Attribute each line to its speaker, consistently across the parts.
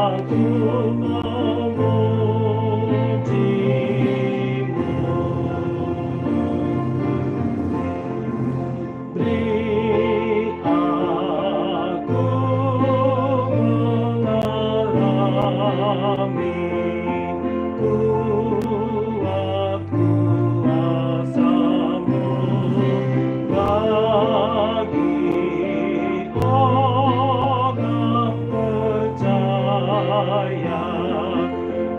Speaker 1: Aku memujimu. Beri aku mengalami kuat kuasa-Mu bagi orang percaya.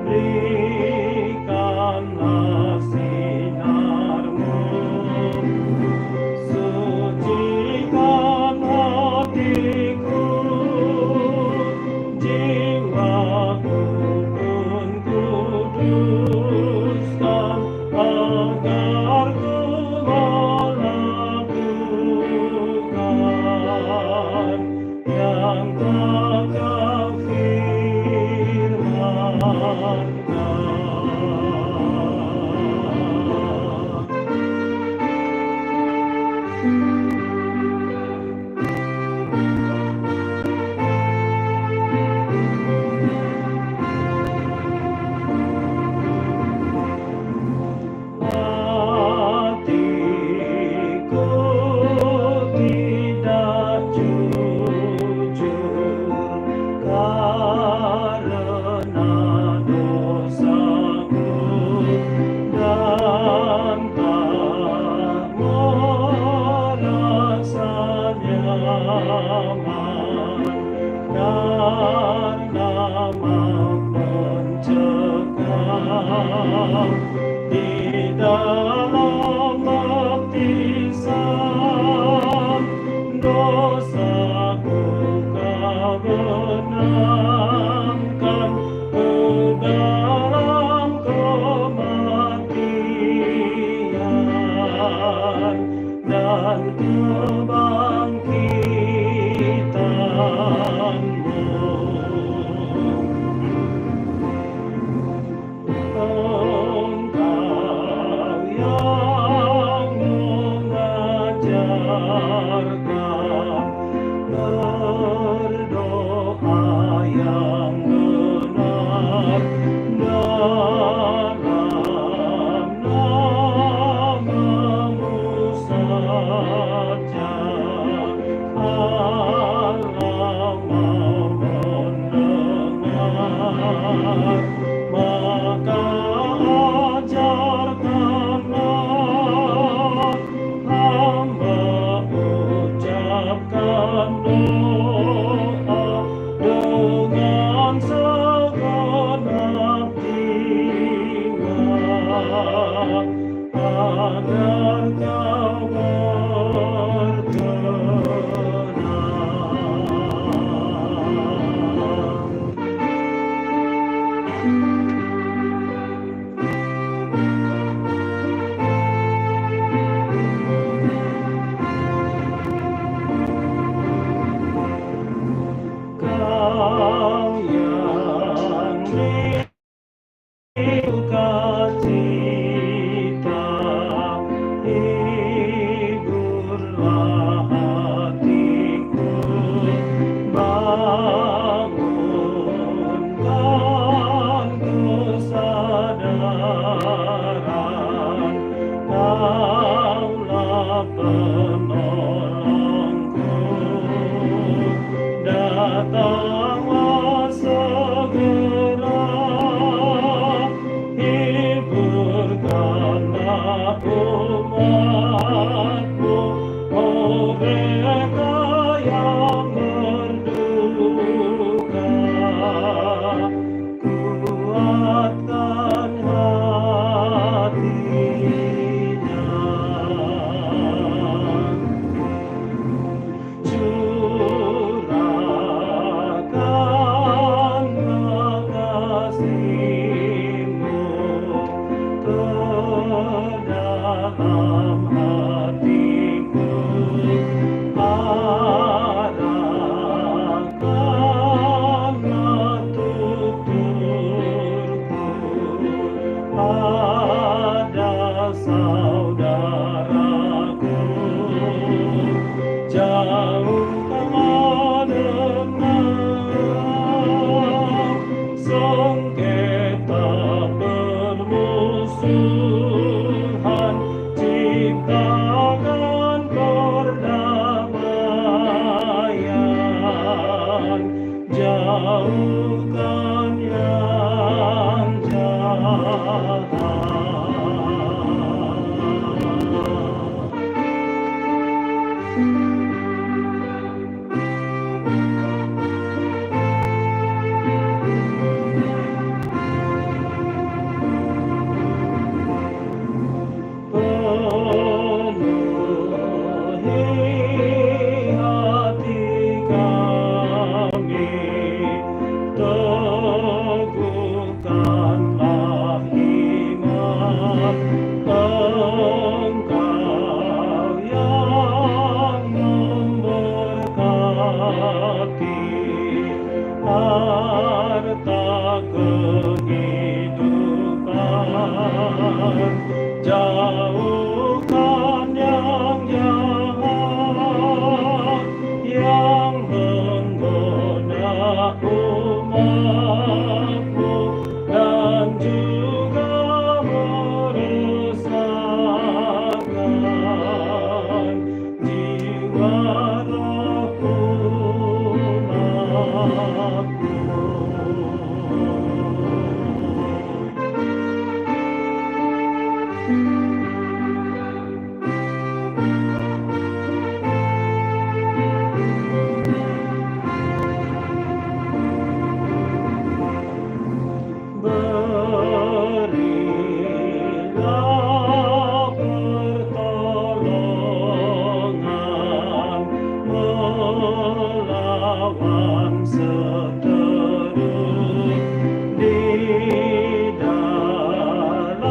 Speaker 1: Berikanlah sinar-Mu, sucikan hatiku, jiwaku pun kuduskan, agar ku melakukan yang telah Kau firmankan. Hatiku tidak jujur karena dosaku, dan tak merasa nyaman karena mencegah di dalam baptisan. Dosaku Kau benamkan ke dalam kematian dan kebangkitan-Mu. Engkau yang mengajarkan berdoa yang benar dalam nama-Mu saja. Allah mau mendengar, maka ajarkanlah hamba ucapkan doa dengan segenap jiwa, agar Kau Kau yang sukacita, hiburlah hatiku, bangunkan kesadaran. Kaulah penolongku, datanglah segera, hiburkanlah umat-Mu, oh mereka yang berduka. Kuatkan hatinya, curahkan jauhkan yang jahat. Penuhi hati kami, teguhkanlah iman, Engkau yang memberkati harta kehidupan. Jauhkan yang jahat yang menggoda umat-Mu dan juga merusakkan jiwa roh umat-Mu. Berilah pertolongan melawan seterus di dalam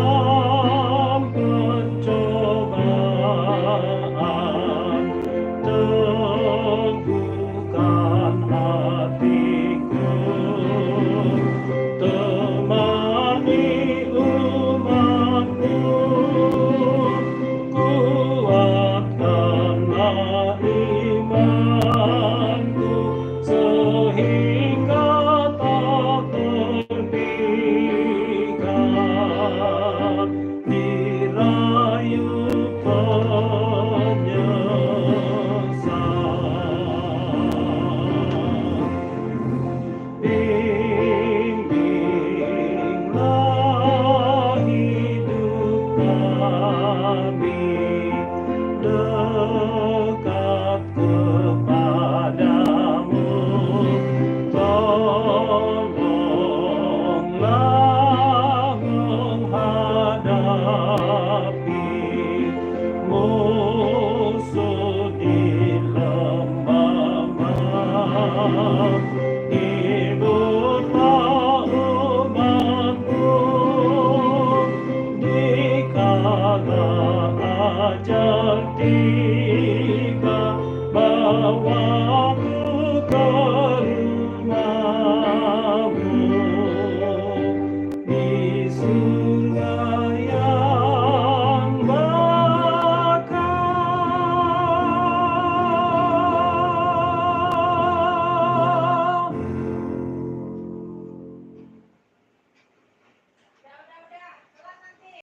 Speaker 1: pencobaan. Teguhkan hatiku, temani umat-Mu, kuatkanlah imanku sehingga tak terpikat dirayu penyesalan. Bimbinglah hidup kami dekat kepadamu, tolonglah menghadapi musuh di lembah Moab. Hiburlah umat-Mu dikala ajal tiba, bawa duka